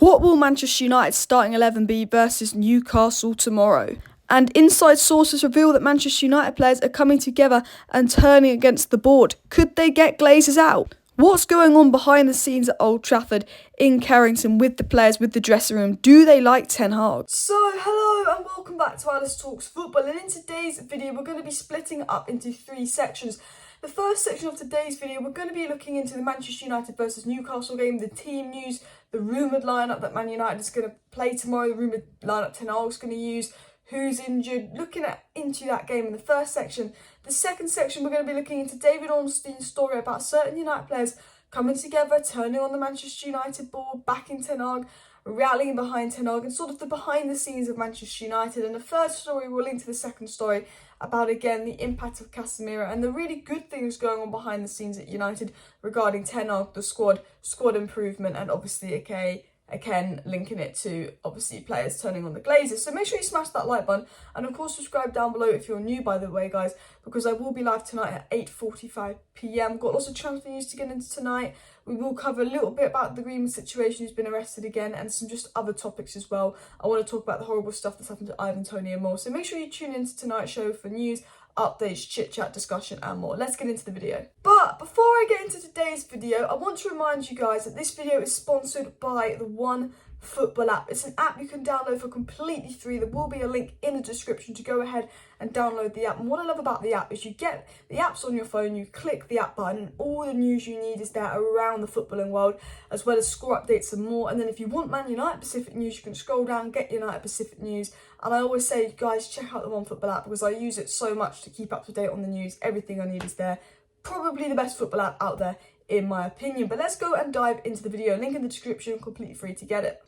What will Manchester United starting 11 be versus Newcastle tomorrow? And inside sources reveal that Manchester United players are coming together and turning against the board. Could they get Glazers out? What's going on behind the scenes at Old Trafford in Carrington with the players, with the dressing room? Do they like Ten Hag? So, hello and welcome back to Alice Talks Football. And in today's video, we're going to be splitting it up into three sections. The first section of today's video, we're going to be looking into the Manchester United versus Newcastle game, the team news, the rumoured lineup that Man United is going to play tomorrow, the rumoured lineup Ten Hag is going to use, who's injured, looking into that game in the first section. The second section, we're going to be looking into David Ornstein's story about certain United players coming together, turning on the Manchester United board, backing Ten Hag, rallying behind Ten Hag, and sort of the behind the scenes of Manchester United. And the third story will link to the second story about, again, the impact of CASEMIRO and the really good things going on behind the scenes at United regarding Ten Hag, the squad improvement, and obviously, again, linking it to, obviously, players turning on the Glazers. So make sure you smash that like button, and of course subscribe down below if you're new, by the way, guys, because I will be live tonight at 8:45 p.m. Got lots of transfer news to get into tonight. We will cover a little bit about the GREENWOOD situation, who's been arrested again, and some just other topics as well. I want to talk about the horrible stuff that's happened to Ivan Toney and more. So make sure you tune into tonight's show for news, updates, chit-chat, discussion and more. Let's get into the video. But before I get into today's video, I want to remind you guys that this video is sponsored by the One Football app. It's an app you can download for completely free. There will be a link in the description to go ahead and download the app. And what I love about the app is you get the apps on your phone, you click the app button, and all the news you need is there around the footballing world, as well as score updates and more. And then if you want Man United Pacific news, you can scroll down, get United Pacific news. And I always say, guys, check out the One Football app because I use it so much to keep up to date on the news. Everything I need is there. Probably the best football app out there, in my opinion. But let's go and dive into the video. Link in the description, completely free to get it.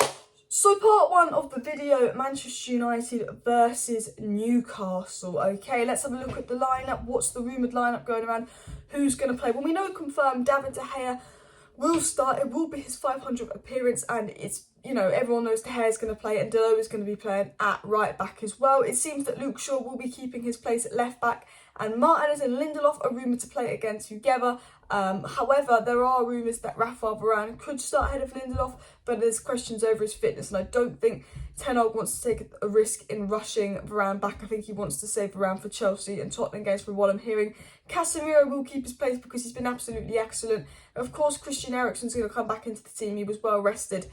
So part one of the video, Manchester United versus Newcastle. Okay, let's have a look at the lineup. What's the rumoured lineup going around? Who's going to play? Well, we know confirmed David De Gea will start. It will be his 500th appearance, and it's, you know, everyone knows De Gea is going to play and Delo is going to be playing at right back as well. It seems that Luke Shaw will be keeping his place at left back, and Martinez and Lindelof are rumoured to play again together. However, there are rumours that Rafael Varane could start ahead of Lindelof, but there's questions over his fitness, and I don't think Ten Hag wants to take a risk in rushing Varane back. I think he wants to save Varane for Chelsea and Tottenham games, from what I'm hearing. Casemiro will keep his place because he's been absolutely excellent. Of course, Christian Eriksen's going to come back into the team. He was well rested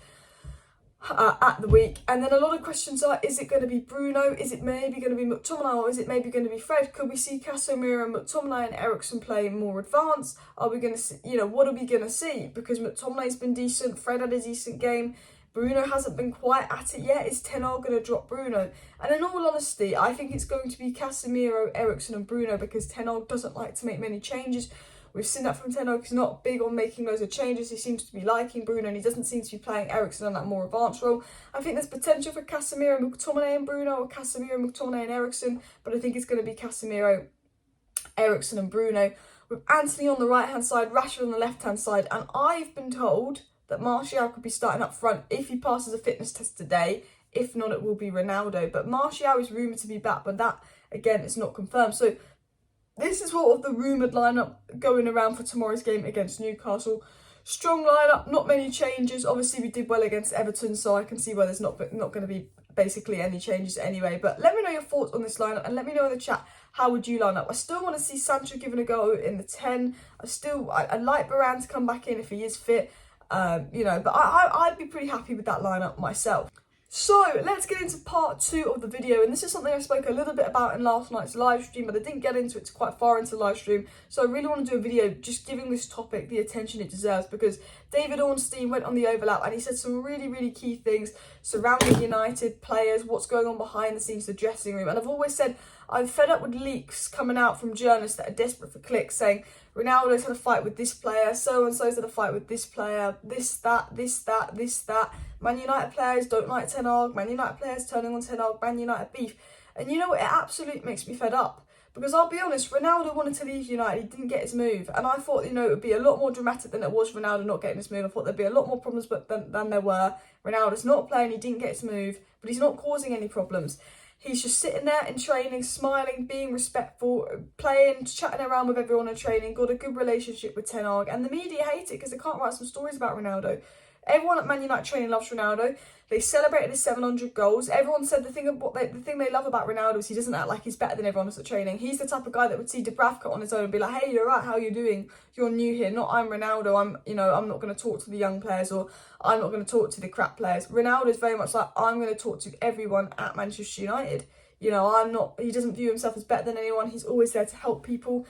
at the week. And then a lot of questions are, is it going to be Bruno? Is it maybe going to be MURTOUGH? Or is it maybe going to be Fred? Could we see Casemiro and MURTOUGH and Eriksen play more advanced? Are we going to see, you know, what are we going to see? Because MURTOUGH's been decent, Fred had a decent game, Bruno hasn't been quite at it yet. Is Ten Hag going to drop Bruno? And in all honesty, I think it's going to be Casemiro, Eriksen and Bruno, because Ten Hag doesn't like to make many changes. We've seen that from Ten Hag. He's not big on making loads of changes. He seems to be liking Bruno, and he doesn't seem to be playing Eriksen on that more advanced role. I think there's potential for Casemiro, MURTOUGH and Bruno, or Casemiro, MURTOUGH and Eriksen, but I think it's going to be Casemiro, Eriksen and Bruno, with Anthony on the right-hand side, Rashford on the left-hand side. And I've been told that Martial could be starting up front if he passes a fitness test today. If not, it will be Ronaldo. But Martial is rumoured to be back, but that, again, is not confirmed. So this is what of the rumoured lineup going around for tomorrow's game against Newcastle. Strong lineup, not many changes. Obviously, we did well against Everton, so I can see why there's not going to be basically any changes anyway. But let me know your thoughts on this lineup, and let me know in the chat, how would you line up? I still want to see Sancho given a go in the 10. I like Varane to come back in if he is fit. You know, but I'd be pretty happy with that lineup myself. So let's get into part two of the video, and this is something I spoke a little bit about in last night's live stream, but I didn't get into it quite far into the live stream, so I really want to do a video just giving this topic the attention it deserves, because David Ornstein went on the overlap and he said some really key things surrounding United players, what's going on behind the scenes, the dressing room. And I've always said I'm fed up with leaks coming out from journalists that are desperate for clicks, saying Ronaldo's had a fight with this player, so-and-so's had a fight with this player, this, that. Man United players don't like Ten Hag, Man United players turning on Ten Hag, Man United beef. And you know what, it absolutely makes me fed up. Because I'll be honest, Ronaldo wanted to leave United, he didn't get his move. And I thought, you know, it would be a lot more dramatic than it was Ronaldo not getting his move. I thought there'd be a lot more problems than there were. Ronaldo's not playing, he didn't get his move, but he's not causing any problems. He's just sitting there in training, smiling, being respectful, playing, chatting around with everyone in training, got a good relationship with Ten Hag. And the media hate it because they can't write some stories about Ronaldo. Everyone at Man United training loves Ronaldo. They celebrated his 700 goals. Everyone said the thing they love about Ronaldo is he doesn't act like he's better than everyone else at training. He's the type of guy that would see Dubravka on his own and be like, hey, you're right, how are you doing? You're new here. Not I'm Ronaldo. I'm not going to talk to the young players, or I'm not going to talk to the crap players. Ronaldo is very much like, I'm going to talk to everyone at Manchester United. He doesn't view himself as better than anyone. He's always there to help people.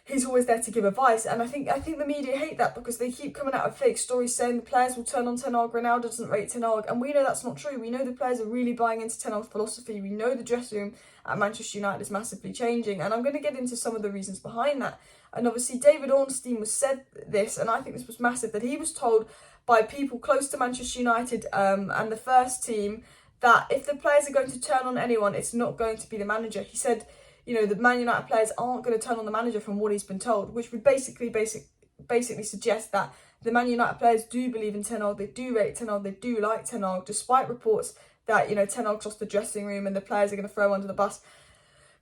He's always there to give advice, and I think the media hate that because they keep coming out with fake stories saying the players will turn on Ten Hag, Ronaldo doesn't rate Ten Hag, and we know that's not true. We know the players are really buying into Ten Hag's philosophy. We know the dressing room at Manchester United is massively changing, and I'm going to get into some of the reasons behind that. And obviously David Ornstein said this, and I think this was massive, that he was told by people close to Manchester United and the first team that if the players are going to turn on anyone, it's not going to be the manager. He said, the Man United players aren't going to turn on the manager from what he's been told, which would basically suggest that the Man United players do believe in Ten Hag, they do rate Ten Hag, they do like Ten Hag, despite reports that, Ten Hag's lost the dressing room and the players are going to throw him under the bus.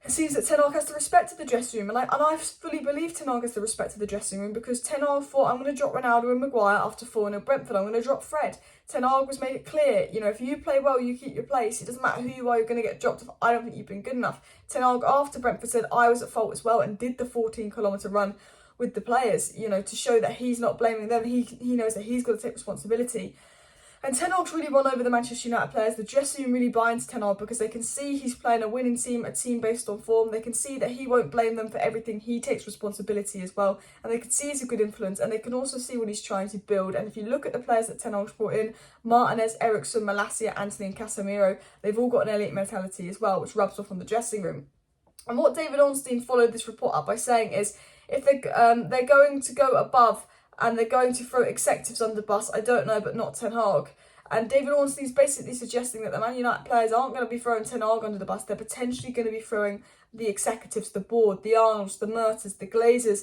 It seems that Ten Hag has the respect of the dressing room, and I fully believe Ten Hag has the respect of the dressing room, because Ten Hag thought, I'm going to drop Ronaldo and Maguire after 4-0 Brentford, I'm going to drop Fred. Ten Hag was made it clear, if you play well, you keep your place. It doesn't matter who you are, you're going to get dropped if I don't think you've been good enough. Ten Hag after Brentford said, I was at fault as well, and did the 14-kilometre run with the players, to show that he's not blaming them. He knows that he's got to take responsibility. And Ten Hag's really won over the Manchester United players. The dressing room really buy into Ten Hag because they can see he's playing a winning team, a team based on form. They can see that he won't blame them for everything. He takes responsibility as well. And they can see he's a good influence. And they can also see what he's trying to build. And if you look at the players that Ten Hag's brought in, Martinez, Eriksson, Malacia, Antony and Casemiro, they've all got an elite mentality as well, which rubs off on the dressing room. And what David Ornstein followed this report up by saying is, if they're going to go above and they're going to throw executives under the bus, I don't know, but not Ten Hag. And David Ornstein's basically suggesting that the Man United players aren't going to be throwing Ten Hag under the bus. They're potentially going to be throwing the executives, the board, the Arnolds, the Murtoughs, the Glazers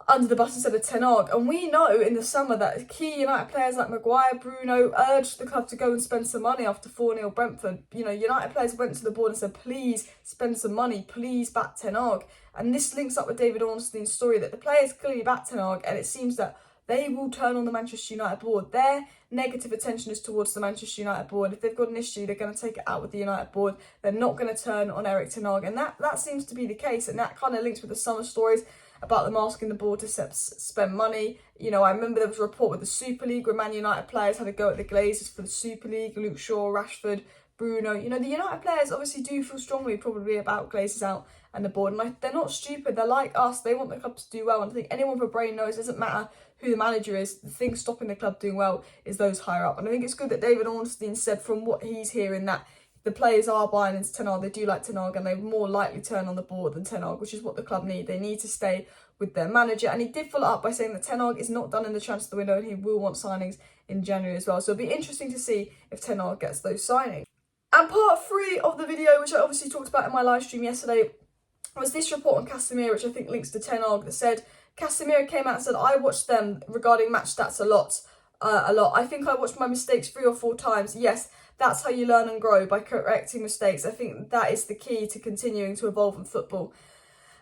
under the bus instead of Ten Hag. And we know in the summer that key United players like Maguire, Bruno urged the club to go and spend some money after 4-0 Brentford. United players went to the board and said, please spend some money, please back Ten Hag. And this links up with David Ornstein's story that the players clearly back Ten Hag, and it seems that they will turn on the Manchester United board. Their negative attention is towards the Manchester United board. If they've got an issue, they're going to take it out with the United board. They're not going to turn on Erik ten Hag. And that seems to be the case. And that kind of links with the summer stories about them asking the board to spend money. I remember there was a report with the Super League where Man United players had a go at the Glazers for the Super League. Luke Shaw, Rashford, Bruno. The United players obviously do feel strongly probably about Glazers out and the board. And they're not stupid. They're like us. They want the club to do well. And I think anyone with a brain knows it doesn't matter who the manager is. The thing stopping the club doing well is those higher up. And I think it's good that David Ornstein said from what he's hearing that the players are buying into Ten Hag. They do like Ten Hag, and they more likely turn on the board than Ten Hag, which is what the club need. They need to stay with their manager. And he did follow up by saying that Ten Hag is not done in the transfer window and he will want signings in January as well. So it'll be interesting to see if Ten Hag gets those signings. And part 3 of the video, which I obviously talked about in my live stream yesterday, was this report on Casemiro, which I think links to Ten Hag, that said Casemiro came out and said, I watched them regarding match stats a lot. I think I watched my mistakes 3 or 4 times. Yes, that's how you learn and grow, by correcting mistakes. I think that is the key to continuing to evolve in football.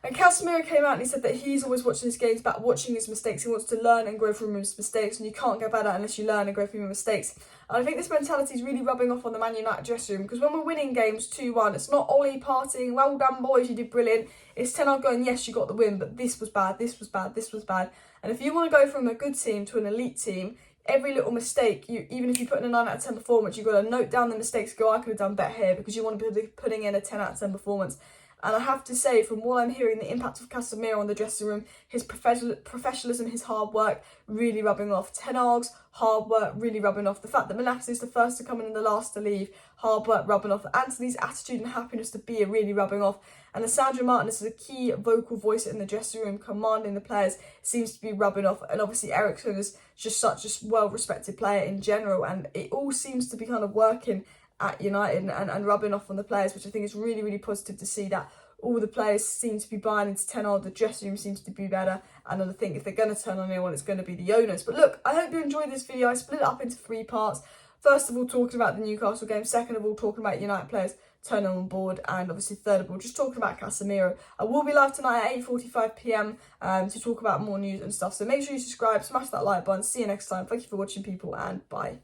And Casemiro came out and he said that he's always watching his games back, watching his mistakes. He wants to learn and grow from his mistakes, and you can't get better unless you learn and grow from your mistakes. And I think this mentality is really rubbing off on the Man United dressing room, because when we're winning games 2-1, it's not Ollie partying, well done boys, you did brilliant. It's Ten Hag going, yes, you got the win, but this was bad, this was bad, this was bad. And if you want to go from a good team to an elite team, every little mistake, even if you put in a 9 out of 10 performance, you've got to note down the mistakes, go, I could have done better here, because you want to be putting in a 10 out of 10 performance. And I have to say, from what I'm hearing, the impact of Casemiro on the dressing room, his professionalism, his hard work, really rubbing off. Ten Hag's hard work really rubbing off. The fact that Malacia is the first to come in and the last to leave, hard work rubbing off. Antony's attitude and happiness to be really rubbing off. And Lissandro Martinez is a key vocal voice in the dressing room, commanding the players, seems to be rubbing off. And obviously Eriksson is just such a well-respected player in general. And it all seems to be kind of working at United and rubbing off on the players, which I think is really, really positive to see, that all the players seem to be buying into Ten Hag, the dressing room seems to be better, and I think if they're going to turn on anyone, it's going to be the owners. But look, I hope you enjoyed this video. I split it up into 3 parts. First of all, talking about the Newcastle game. Second of all, talking about United players turning on board. And obviously, third of all, just talking about Casemiro. I will be live tonight at 8:45 p.m. To talk about more news and stuff. So make sure you subscribe, smash that like button. See you next time. Thank you for watching, people, and bye.